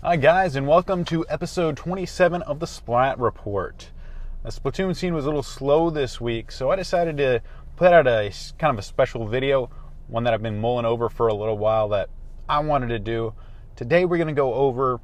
Hi guys, and welcome to episode 27 of the Splat Report. The Splatoon scene was a little slow this week, so I decided to put out a kind of a special video, one that I've been mulling over for a little while that I wanted to do. Today we're going to go over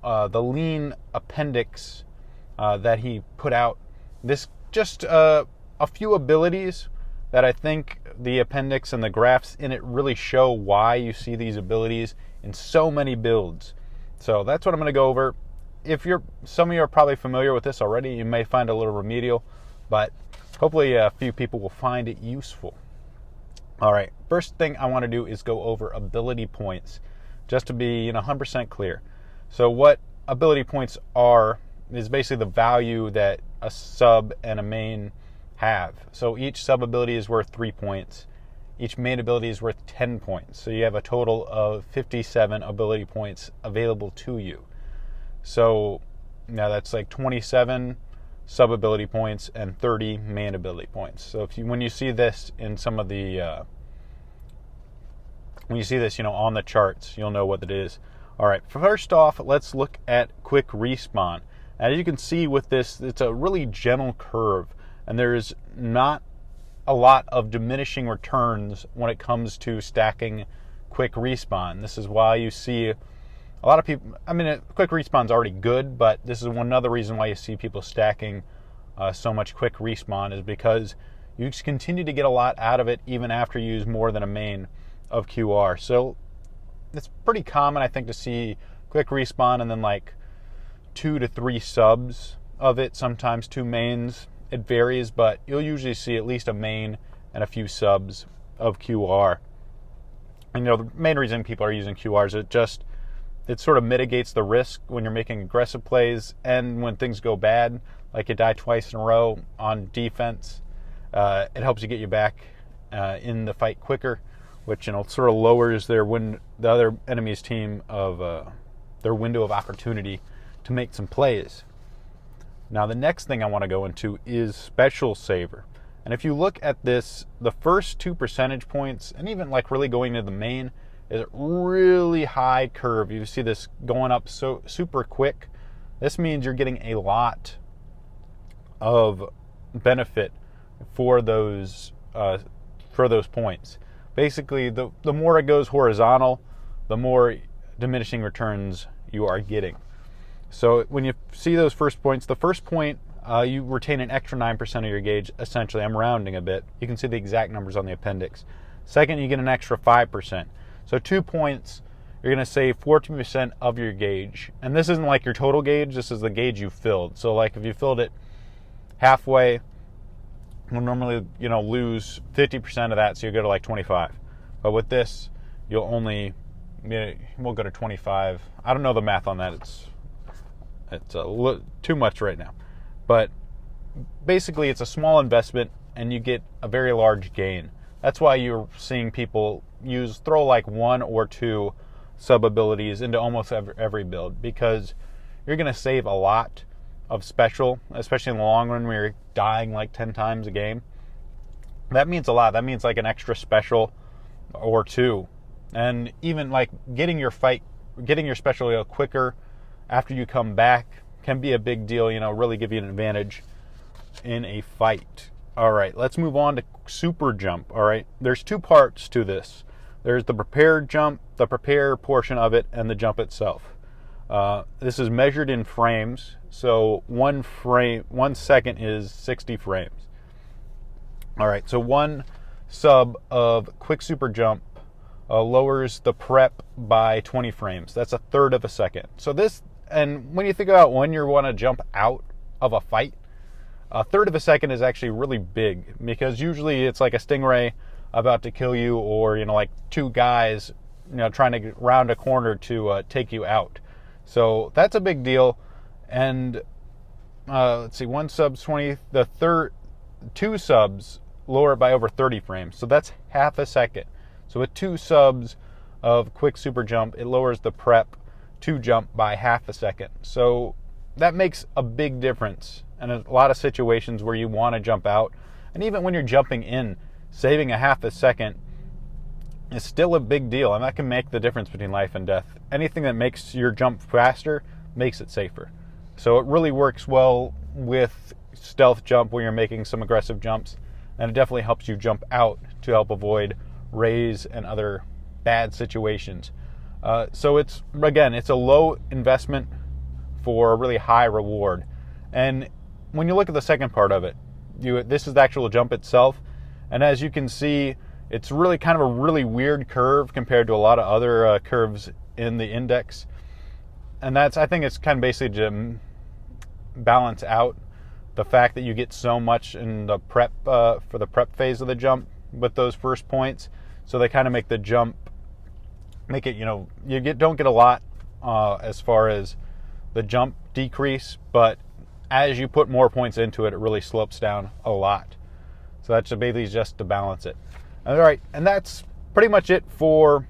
the lean appendix that he put out. This just a few abilities that I think the appendix and the graphs in it really show why you see these abilities in so many builds. So that's what I'm going to go over. Some of you are probably familiar with this already. You may find it a little remedial, but hopefully a few people will find it useful. All right, first thing I want to do is go over ability points, just to be 100% clear. So what ability points are is basically the value that a sub and a main have. So each sub ability is worth 3 points. Each main ability is worth 10 points. So you have a total of 57 ability points available to you. So now that's like 27 sub ability points and 30 main ability points. So when you see this in some of the on the charts, you'll know what it is. All right, first off, let's look at quick respawn. As you can see with this, it's a really gentle curve, and there's not a lot of diminishing returns when it comes to stacking quick respawn. This is why you see a lot of people, quick respawn's already good, but this is one other reason why you see people stacking so much quick respawn, is because you just continue to get a lot out of it even after you use more than a main of QR. So it's pretty common, I think, to see quick respawn and then like 2 to 3 subs of it, sometimes 2 mains. It varies, but you'll usually see at least a main and a few subs of QR. And the main reason people are using QR is it sort of mitigates the risk when you're making aggressive plays, and when things go bad, like you die twice in a row on defense, it helps you get you back in the fight quicker, which sort of lowers the other enemy's team of their window of opportunity to make some plays. Now the next thing I want to go into is Special Saver. And if you look at this, the first 2 percentage points, and even like really going to the main, is a really high curve. You see this going up so super quick. This means you're getting a lot of benefit for those points. Basically, the more it goes horizontal, the more diminishing returns you are getting. So when you see those first points, the first point, you retain an extra 9% of your gauge, essentially. I'm rounding a bit. You can see the exact numbers on the appendix. Second, you get an extra 5%. So 2 points, you're going to save 14% of your gauge. And this isn't like your total gauge. This is the gauge you filled. So like if you filled it halfway, you'll normally lose 50% of that, so you'll go to like 25. But with this, we'll go to 25. I don't know the math on that. It's too much right now. But basically, it's a small investment, and you get a very large gain. That's why you're seeing people throw like 1 or 2 sub abilities into almost every build, because you're going to save a lot of special, especially in the long run when you're dying like 10 times a game. That means a lot. That means like an extra special or 2. And even like getting your special quicker after you come back can be a big deal, really give you an advantage in a fight. All right, let's move on to super jump. All right, there's 2 parts to this. There's the prepared jump, the prepare portion of it, and the jump itself. This is measured in frames, so 1 second is 60 frames. All right, so 1 sub of quick super jump lowers the prep by 20 frames. That's 1/3 of a second. So and when you think about when you want to jump out of a fight, 1/3 of a second is actually really big, because usually it's like a stingray about to kill you, or like 2 guys trying to get round a corner to take you out. So that's a big deal. And let's see, 1 sub's 20. 2 subs lower it by over 30 frames. So that's half a second. So with 2 subs of quick super jump, it lowers the prep to jump by half a second. So that makes a big difference in a lot of situations where you want to jump out. And even when you're jumping in, saving a half a second is still a big deal, and that can make the difference between life and death. Anything that makes your jump faster makes it safer. So it really works well with stealth jump when you're making some aggressive jumps, and it definitely helps you jump out to help avoid rays and other bad situations. So it's a low investment for a really high reward. And when you look at the second part of it, this is the actual jump itself, and as you can see, it's really kind of a really weird curve compared to a lot of other curves in the index. And I think it's kind of basically to balance out the fact that you get so much in the prep for the prep phase of the jump with those first points. So they kind of make the jump, don't get a lot as far as the jump decrease, but as you put more points into it, it really slopes down a lot. So that's basically just to balance it. All right, and that's pretty much it for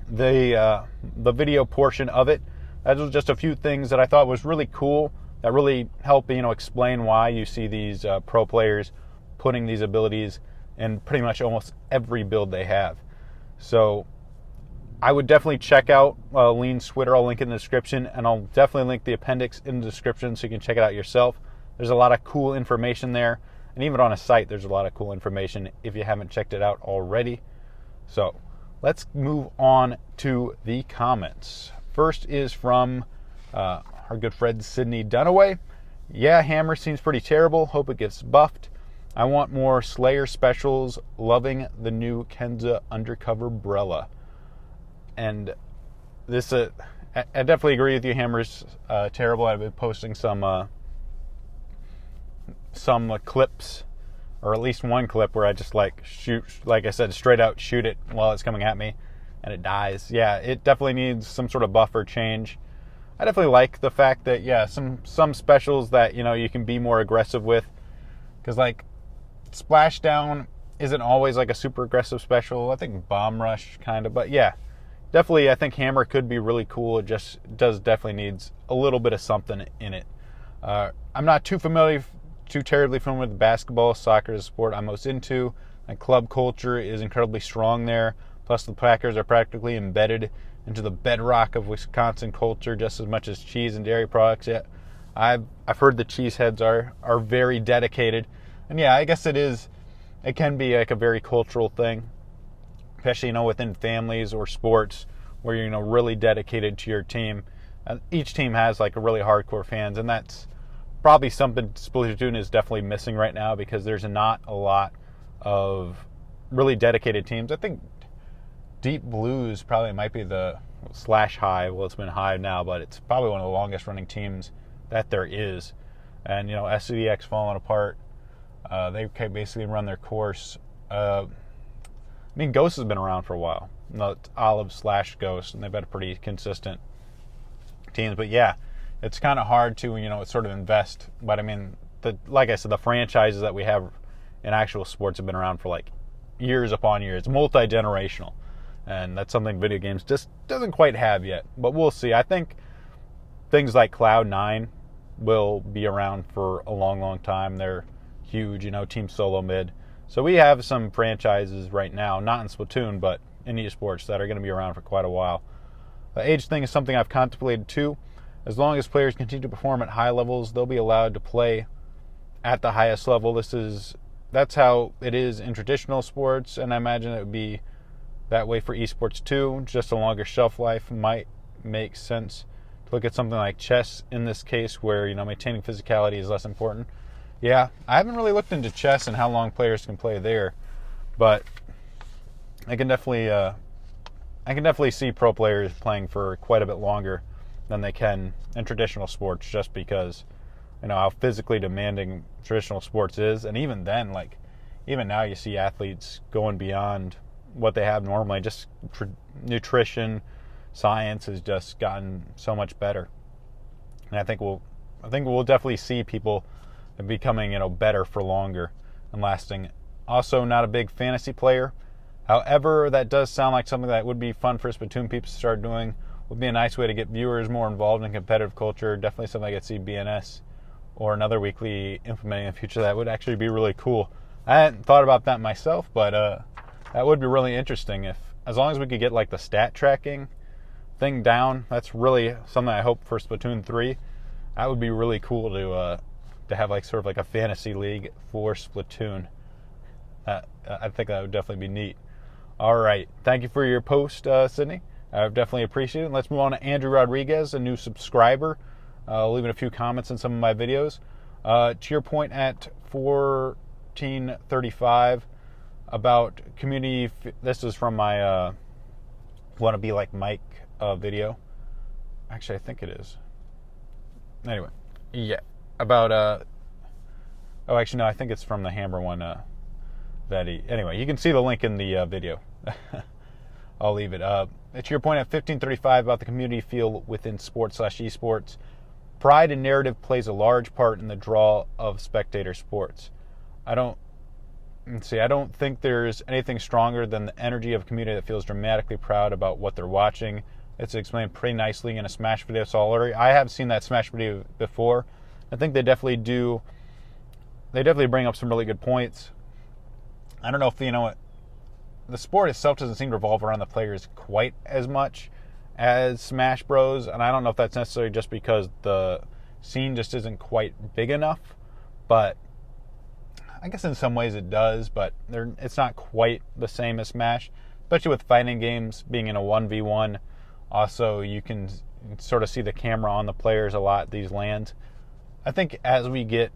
the video portion of it. That was just a few things that I thought was really cool that really help explain why you see these pro players putting these abilities in pretty much almost every build they have. So I would definitely check out Lean's Twitter. I'll link it in the description, and I'll definitely link the appendix in the description so you can check it out yourself. There's a lot of cool information there, and even on a site there's a lot of cool information if you haven't checked it out already. So let's move on to the comments. First is from our good friend Sydney Dunaway. Yeah, Hammer seems pretty terrible. Hope it gets buffed. I want more Slayer specials. Loving the new Kenza Undercover Brella. And this, I definitely agree with you. Hammer's terrible. I've been posting some clips, or at least one clip where I just shoot, like I said, straight out shoot it while it's coming at me, and it dies. Yeah, it definitely needs some sort of buffer change. I definitely like the fact that some specials that you can be more aggressive with, because Splashdown isn't always a super aggressive special. I think Bomb Rush kind of, but yeah. Definitely, I think Hammer could be really cool. It just definitely needs a little bit of something in it. I'm not too terribly familiar with basketball. Soccer is a sport I'm most into. And club culture is incredibly strong there. Plus, the Packers are practically embedded into the bedrock of Wisconsin culture just as much as cheese and dairy products. Yeah, I've heard the cheeseheads are very dedicated. And yeah, I guess it is. It can be a very cultural thing, especially within families or sports where you're really dedicated to your team. Each team has a really hardcore fans, and that's probably something Splatoon is definitely missing right now, because there's not a lot of really dedicated teams. I think Deep Blues probably might be the /Hive. Well, it's been Hive now, but it's probably one of the longest running teams that there is. And SCDX falling apart. They basically run their course. Ghost has been around for a while. It's Olive/Ghost, and they've had a pretty consistent teams. But yeah, it's kind of hard to sort of invest. But like I said, the franchises that we have in actual sports have been around for years upon years, multi-generational, and that's something video games just doesn't quite have yet. But we'll see. I think things like Cloud9 will be around for a long, long time. They're huge, Team Solo Mid. So we have some franchises right now, not in Splatoon, but in esports, that are going to be around for quite a while. The age thing is something I've contemplated too. As long as players continue to perform at high levels, they'll be allowed to play at the highest level. That's how it is in traditional sports, and I imagine it would be that way for esports too. Just a longer shelf life might make sense to look at something like chess in this case, where maintaining physicality is less important. Yeah, I haven't really looked into chess and how long players can play there, but I can definitely see pro players playing for quite a bit longer than they can in traditional sports, just because how physically demanding traditional sports is. And even then, even now, you see athletes going beyond what they have normally. Just nutrition, science has just gotten so much better, and I think we'll definitely see people becoming better for longer and lasting. Also, not a big fantasy player. However, that does sound like something that would be fun for Splatoon people to start doing. Would be a nice way to get viewers more involved in competitive culture. Definitely something I could see BNS or another weekly implementing in the future. That would actually be really cool. I hadn't thought about that myself, but That would be really interesting as long as we could get like the stat tracking thing down. That's really something I hope for Splatoon 3. That would be really cool to have like sort of like a fantasy league for Splatoon. I think that would definitely be neat. All right, thank you for your post, Sydney. I've definitely appreciated it. Let's move on to Andrew Rodriguez, a new subscriber, leaving a few comments in some of my videos. To your point at 1435 about community, this is from my Want to Be Like Mike video. Actually, I think it is. Anyway, yeah, about oh, actually no, I think it's from the Hammer one. Anyway, you can see the link in the video. I'll leave it. To your point at 1535 about the community feel within sports/esports, pride and narrative plays a large part in the draw of spectator sports. I don't think there's anything stronger than the energy of a community that feels dramatically proud about what they're watching. It's explained pretty nicely in a Smash video. So I have seen that Smash video before. I think they definitely do. They definitely bring up some really good points. I don't know if, the sport itself doesn't seem to revolve around the players quite as much as Smash Bros. And I don't know if that's necessarily just because the scene just isn't quite big enough. But I guess in some ways it does, but it's not quite the same as Smash, especially with fighting games being in a 1v1. Also, you can sort of see the camera on the players a lot, these LANs. I think as we get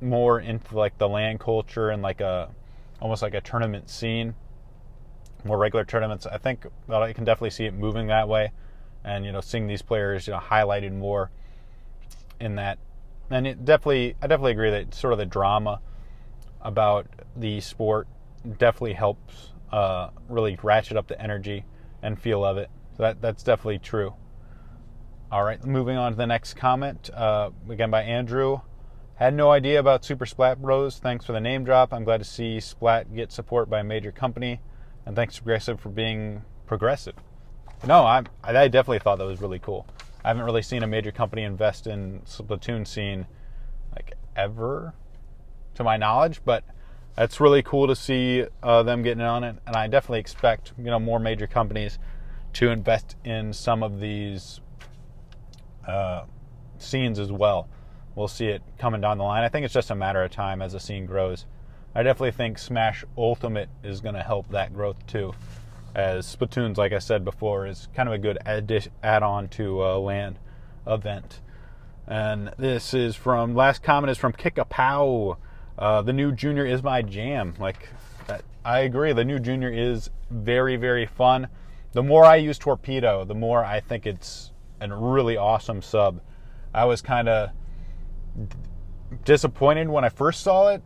more into like the LAN culture and like almost like a tournament scene, more regular tournaments, I think I can definitely see it moving that way, and seeing these players highlighted more in that. And I definitely agree that sort of the drama about the sport definitely helps really ratchet up the energy and feel of it. So that's definitely true. All right, moving on to the next comment, again by Andrew. Had no idea about Super Splat Bros. Thanks for the name drop. I'm glad to see Splat get support by a major company. And thanks to Progressive for being progressive. No, I definitely thought that was really cool. I haven't really seen a major company invest in Splatoon scene like ever, to my knowledge, but that's really cool to see them getting on it. And I definitely expect more major companies to invest in some of these scenes as well. We'll see it coming down the line. I think it's just a matter of time as the scene grows. I definitely think Smash Ultimate is going to help that growth too, as Splatoon's, like I said before, is kind of a good add-on to a LAN event. And this is last comment is from Kick-a-Pow. The new Junior is my jam. I agree, the new Junior is very, very fun. The more I use Torpedo, the more I think it's a really awesome sub. I was kind of disappointed when I first saw it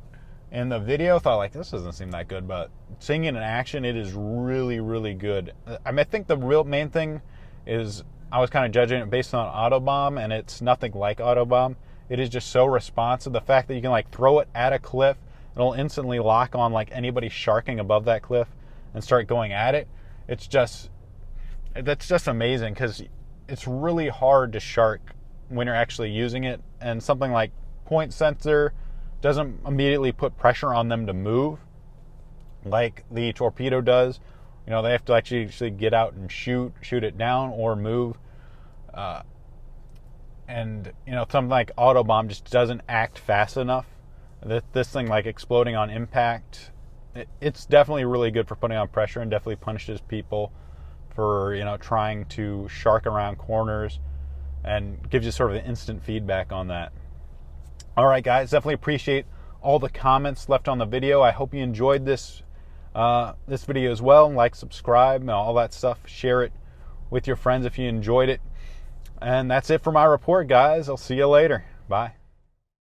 in the video. Thought this doesn't seem that good, but seeing it in action, it is really, really good. I think the real main thing is I was kind of judging it based on Autobomb, and it's nothing like Autobomb. It is just so responsive. The fact that you can throw it at a cliff, it'll instantly lock on anybody sharking above that cliff and start going at it. That's just amazing, because it's really hard to shark when you're actually using it, and something like point sensor doesn't immediately put pressure on them to move like the Torpedo does. They have to actually get out and shoot it down or move. And something like Autobomb just doesn't act fast enough. This thing exploding on impact, it's definitely really good for putting on pressure, and definitely punishes people for trying to shark around corners, and gives you sort of an instant feedback on that. All right, guys, definitely appreciate all the comments left on the video. I hope you enjoyed this video as well. Like, subscribe, all that stuff. Share it with your friends if you enjoyed it. And that's it for my report, guys. I'll see you later. Bye.